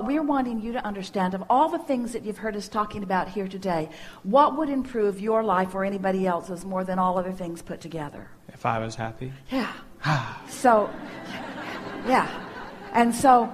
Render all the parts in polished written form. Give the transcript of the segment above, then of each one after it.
we're wanting you to understand, of all the things that you've heard us talking about here today, what would improve your life or anybody else's more than all other things put together? If I was happy? Yeah. So, yeah. And so,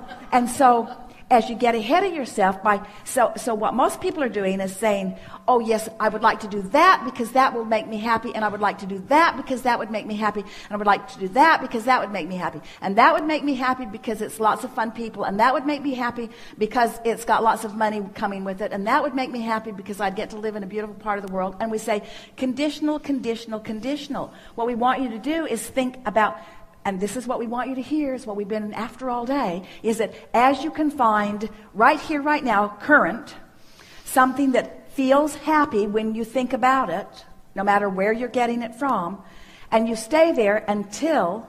as you get ahead of yourself so what most people are doing is saying, oh yes, I would like to do that because that will make me happy, and I would like to do that because that would make me happy, and I would like to do that because that would make me happy, and that would make me happy because it's lots of fun people, and that would make me happy because it's got lots of money coming with it, and that would make me happy because I'd get to live in a beautiful part of the world. And we say conditional, conditional, conditional. What we want you to do is think about, and this is what we want you to hear, is what we've been after all day, is that as you can find right here, right now, current, something that feels happy when you think about it, no matter where you're getting it from, and you stay there until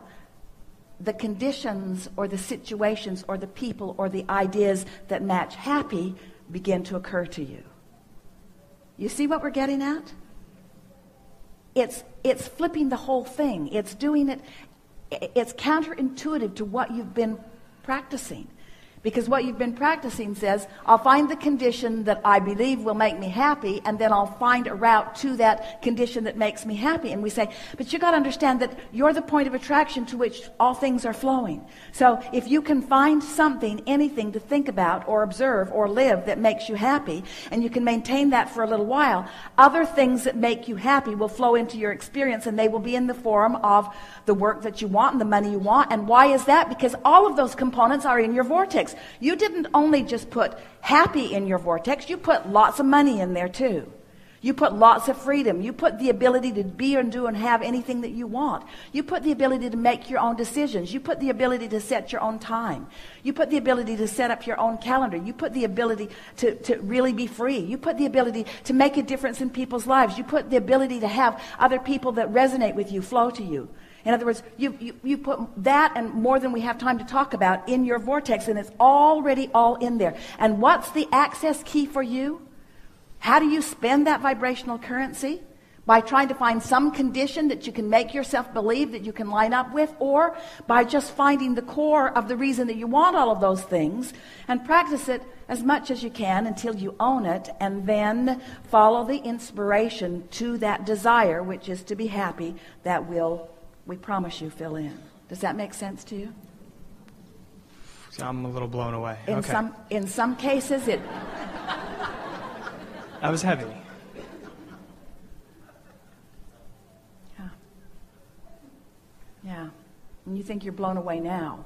the conditions or the situations or the people or the ideas that match happy begin to occur to you. You see what we're getting at? It's flipping the whole thing. It's doing it. It's counterintuitive to what you've been practicing. Because what you've been practicing says, I'll find the condition that I believe will make me happy, and then I'll find a route to that condition that makes me happy. And we say, but you got to understand that you're the point of attraction to which all things are flowing. So if you can find something, anything to think about or observe or live that makes you happy, and you can maintain that for a little while, other things that make you happy will flow into your experience, and they will be in the form of the work that you want and the money you want. And why is that? Because all of those components are in your vortex. You didn't only just put happy in your vortex, you put lots of money in there too. You put lots of freedom. You put the ability to be and do and have anything that you want. You put the ability to make your own decisions. You put the ability to set your own time. You put the ability to set up your own calendar. You put the ability to really be free. You put the ability to make a difference in people's lives. You put the ability to have other people that resonate with you flow to you. In other words, you put that and more than we have time to talk about in your vortex, and it's already all in there. And what's the access key for you? How do you spend that vibrational currency? By trying to find some condition that you can make yourself believe that you can line up with, or by just finding the core of the reason that you want all of those things and practice it as much as you can until you own it, and then follow the inspiration to that desire, which is to be happy, that will, we promise you, fill in. Does that make sense to you? I'm a little blown away. In some cases it... That was heavy. Yeah. And you think you're blown away now.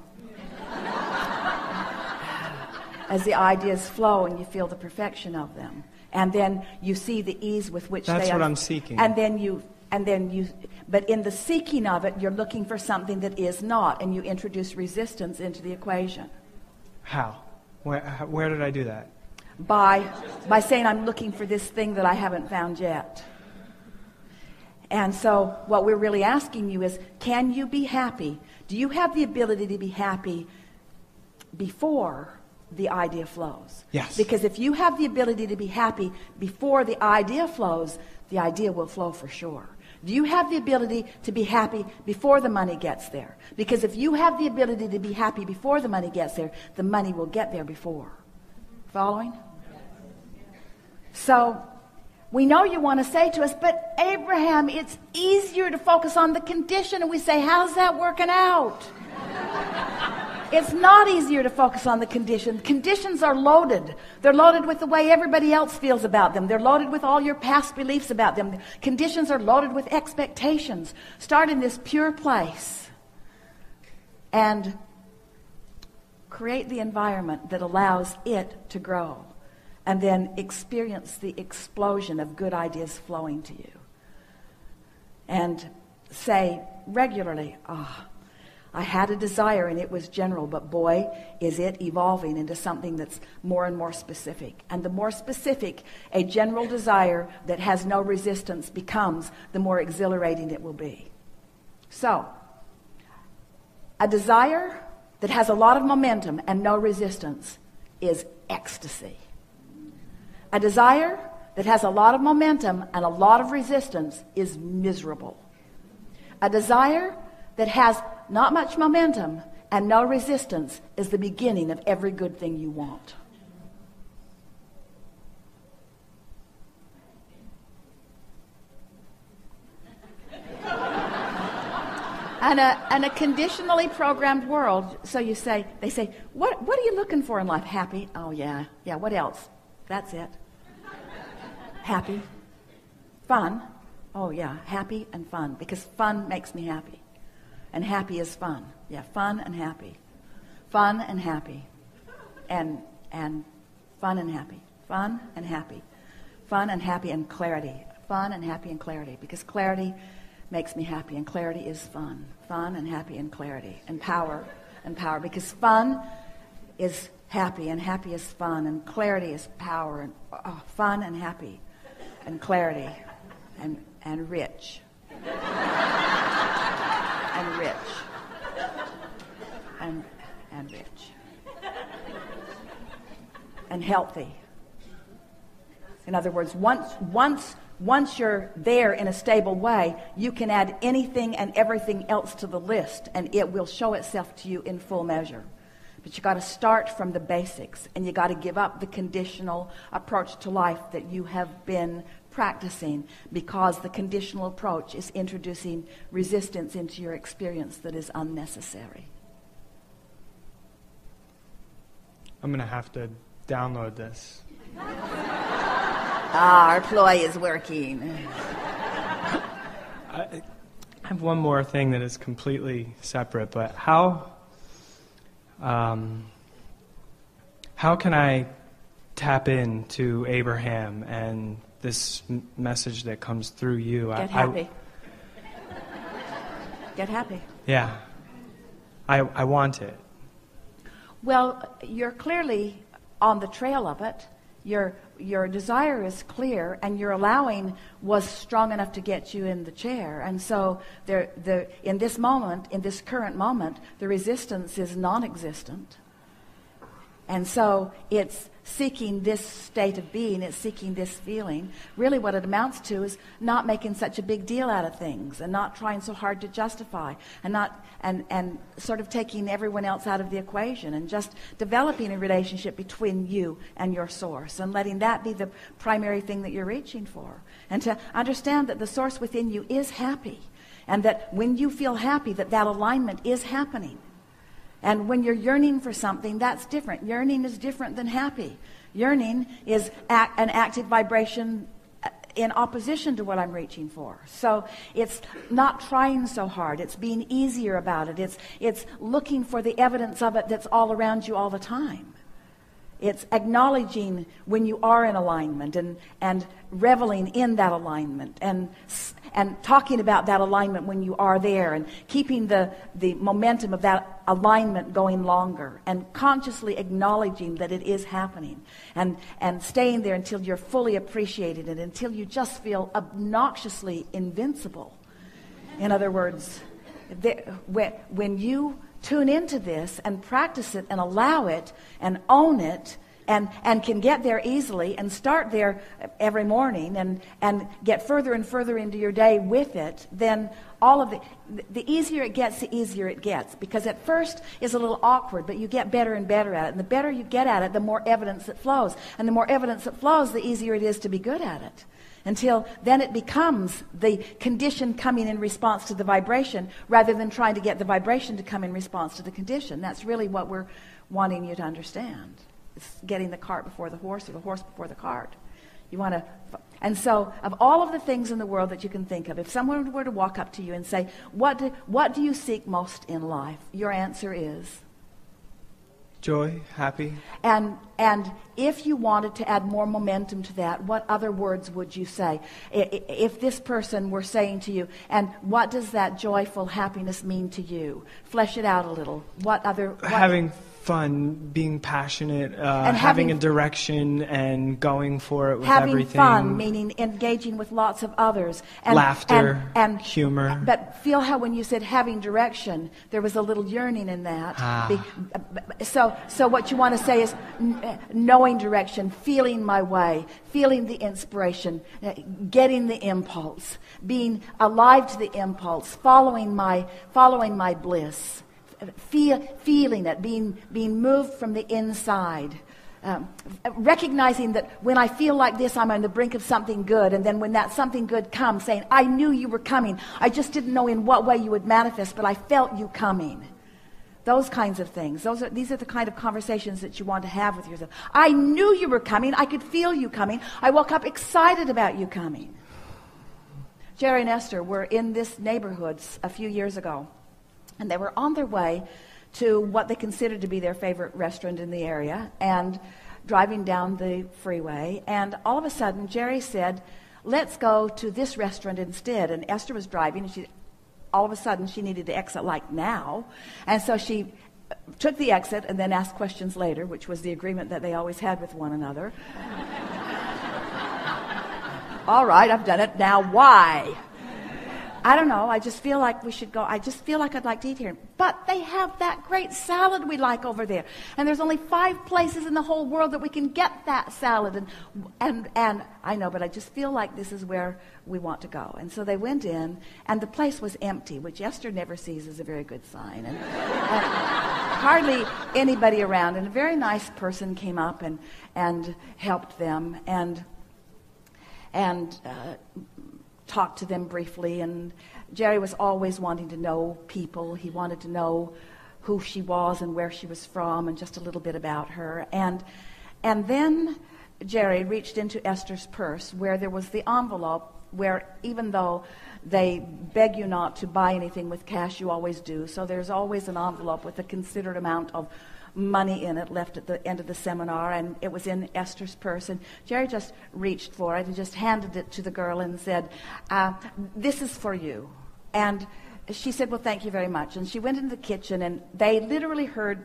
As the ideas flow and you feel the perfection of them. And then you see the ease with which That's they are. what I'm seeking. But in the seeking of it, you're looking for something that is not, and you introduce resistance into the equation. How? Where did I do that? By saying, I'm looking for this thing that I haven't found yet. And so what we're really asking you is, can you be happy? Do you have the ability to be happy before the idea flows? Yes. Because if you have the ability to be happy before the idea flows, the idea will flow for sure. Do you have the ability to be happy before the money gets there? Because if you have the ability to be happy before the money gets there, the money will get there before. Following? So, we know you want to say to us, but Abraham, it's easier to focus on the condition. And we say, how's that working out? It's not easier to focus on the condition. Conditions are loaded. They're loaded with the way everybody else feels about them. They're loaded with all your past beliefs about them. Conditions are loaded with expectations. Start in this pure place and create the environment that allows it to grow. And then experience the explosion of good ideas flowing to you. And say regularly, I had a desire and it was general, but boy, is it evolving into something that's more and more specific. And the more specific a general desire that has no resistance becomes, the more exhilarating it will be. So, a desire that has a lot of momentum and no resistance is ecstasy. A desire that has a lot of momentum and a lot of resistance is miserable. A desire that has not much momentum and no resistance is the beginning of every good thing you want. And a conditionally programmed world. So they say, what are you looking for in life? Happy? Oh yeah. Yeah, what else? That's it. Happy. Fun. Oh yeah, happy and fun. Because fun makes me happy. And happy is fun. Yeah, fun and happy. Fun and happy. And fun and happy. Fun and happy. Fun and happy and clarity. Fun and happy and clarity. Because clarity makes me happy, and clarity is fun. Fun and happy and clarity. And power. Because fun is happy, and happy is fun, and clarity is power, and fun and happy, and clarity, and rich. And rich. And rich. And healthy. In other words, once you're there in a stable way, you can add anything and everything else to the list, and it will show itself to you in full measure. But you got to start from the basics, and you got to give up the conditional approach to life that you have been practicing, because the conditional approach is introducing resistance into your experience that is unnecessary. I'm going to have to download this. Our ploy is working. I have one more thing that is completely separate, but how can I tap into Abraham and this message that comes through you? Get happy. Get happy. Yeah. I want it. Well, you're clearly on the trail of it. Your desire is clear, and your allowing was strong enough to get you in the chair. And so in this moment, in this current moment, the resistance is non-existent. And so it's seeking this state of being, it's seeking this feeling. Really what it amounts to is not making such a big deal out of things, and not trying so hard to justify, and sort of taking everyone else out of the equation, and just developing a relationship between you and your source, and letting that be the primary thing that you're reaching for. And to understand that the source within you is happy, and that when you feel happy, that alignment is happening. And when you're yearning for something, that's different. Yearning is different than happy. Yearning is an active vibration in opposition to what I'm reaching for. So it's not trying so hard. It's being easier about it. It's looking for the evidence of it that's all around you all the time. It's acknowledging when you are in alignment, and reveling in that alignment, and talking about that alignment when you are there, and keeping the momentum of that alignment going longer, and consciously acknowledging that it is happening, and staying there until you're fully appreciated, and until you just feel obnoxiously invincible. In other words, when you tune into this and practice it and allow it and own it, and can get there easily, and start there every morning, and get further and further into your day with it, then all of the easier it gets, the easier it gets. Because at first it's a little awkward, but you get better and better at it. And the better you get at it, the more evidence that flows. And the more evidence that flows, the easier it is to be good at it. Until then it becomes the condition coming in response to the vibration, rather than trying to get the vibration to come in response to the condition. That's really what we're wanting you to understand. It's getting the cart before the horse, or the horse before the cart. You want to, and so of all of the things in the world that you can think of, if someone were to walk up to you and say, what do you seek most in life? Your answer is? Joy, happy. And if you wanted to add more momentum to that, what other words would you say? If this person were saying to you, and what does that joyful happiness mean to you? Flesh it out a little. Having fun, being passionate, and having a direction, and going for it with everything. Having fun, meaning engaging with lots of others. And, laughter, and humor. But feel how when you said having direction, there was a little yearning in that. So what you want to say is knowing direction, feeling my way, feeling the inspiration, getting the impulse, being alive to the impulse, following my bliss. Feeling it, being moved from the inside, recognizing that when I feel like this, I'm on the brink of something good, and then when that something good comes, saying, I knew you were coming. I just didn't know in what way you would manifest, but I felt you coming. Those kinds of things. These are the kind of conversations that you want to have with yourself. I knew you were coming. I could feel you coming. I woke up excited about you coming. Jerry and Esther were in this neighborhood a few years ago, and they were on their way to what they considered to be their favorite restaurant in the area, and driving down the freeway. And all of a sudden, Jerry said, let's go to this restaurant instead. And Esther was driving, and all of a sudden, she needed to exit like now. And so she took the exit and then asked questions later, which was the agreement that they always had with one another. All right, I've done it. Now why? I don't know. I just feel like we should go. I just feel like I'd like to eat here. But they have that great salad we like over there. And there's only 5 places in the whole world that we can get that salad. And I know, but I just feel like this is where we want to go. And so they went in, and the place was empty, which Esther never sees as a very good sign. And hardly anybody around. And a very nice person came up and helped them and talked to them briefly. And Jerry was always wanting to know people. He wanted to know who she was and where she was from and just a little bit about her. And then Jerry reached into Esther's purse where there was the envelope where, even though they beg you not to buy anything with cash, you always do. So there's always an envelope with a considered amount of money in it left at the end of the seminar, and it was in Esther's purse. And Jerry just reached for it and just handed it to the girl and said, this is for you. And she said, well, thank you very much. And she went into the kitchen, and they literally heard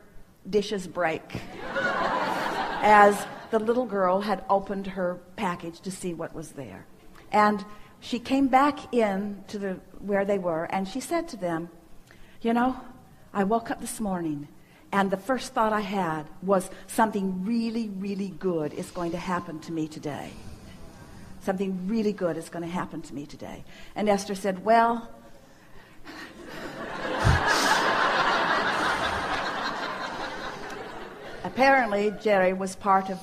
dishes break as the little girl had opened her package to see what was there. And she came back in to where they were, and she said to them, you know, I woke up this morning, and the first thought I had was something really, really good is going to happen to me today. Something really good is going to happen to me today. And Esther said, well, apparently Jerry was part of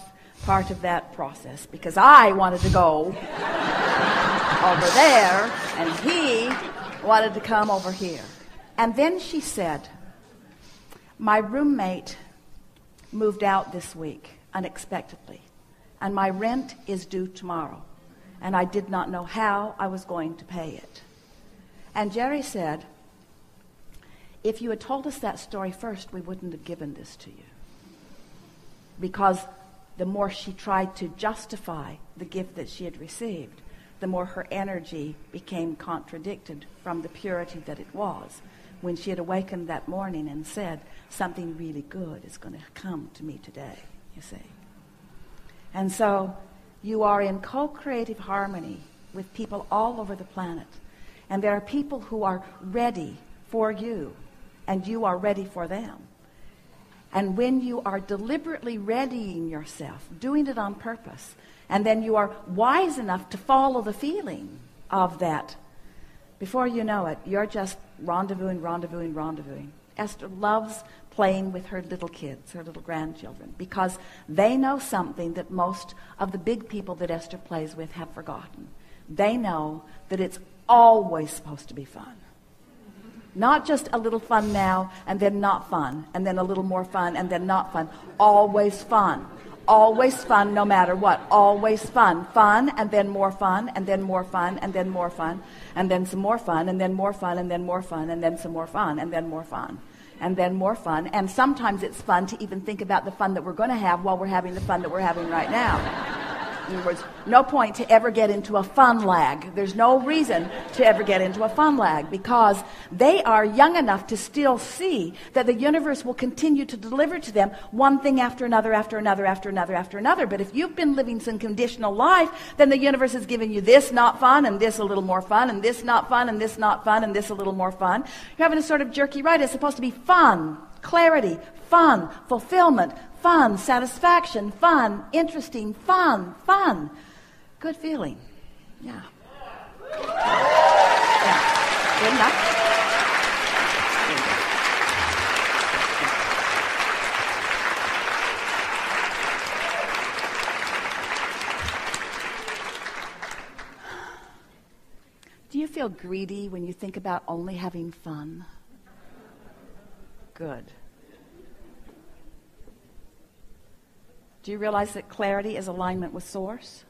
that process, because I wanted to go over there, and he wanted to come over here. And then she said, my roommate moved out this week unexpectedly, and my rent is due tomorrow, and I did not know how I was going to pay it. And Jerry said, if you had told us that story first, we wouldn't have given this to you. Because the more she tried to justify the gift that she had received, the more her energy became contradicted from the purity that it was. When she had awakened that morning and said, something really good is going to come to me today, you see. And so you are in co-creative harmony with people all over the planet. And there are people who are ready for you, and you are ready for them. And when you are deliberately readying yourself, doing it on purpose, and then you are wise enough to follow the feeling of that, before you know it, you're just rendezvousing. Esther loves playing with her little kids, her little grandchildren, because they know something that most of the big people that Esther plays with have forgotten. They know that it's always supposed to be fun. Not just a little fun now and then not fun, and then a little more fun and then not fun. Always fun. Always fun no matter what. Always fun. Fun, and then more fun, and then more fun, and then more fun, and then some more fun, and then more fun, and then more fun, and then some more fun, and then more fun, and then more fun. And sometimes it's fun to even think about the fun that we're going to have while we're having the fun that we're having right now. In other words, no point to ever get into a fun lag. There's no reason to ever get into a fun lag, because they are young enough to still see that the universe will continue to deliver to them one thing after another, after another, after another, after another. But if you've been living some conditional life, then the universe is giving you this not fun, and this a little more fun, and this not fun, and this not fun, and this a little more fun. You're having a sort of jerky ride. It's supposed to be fun, clarity, fun, fulfillment, fun, satisfaction, fun, interesting, fun. Good feeling. Yeah. Good enough. Do you feel greedy when you think about only having fun? Good. Do you realize that clarity is alignment with Source?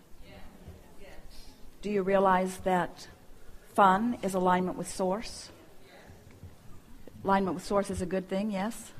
Do you realize that fun is alignment with Source? Alignment with Source is a good thing, yes?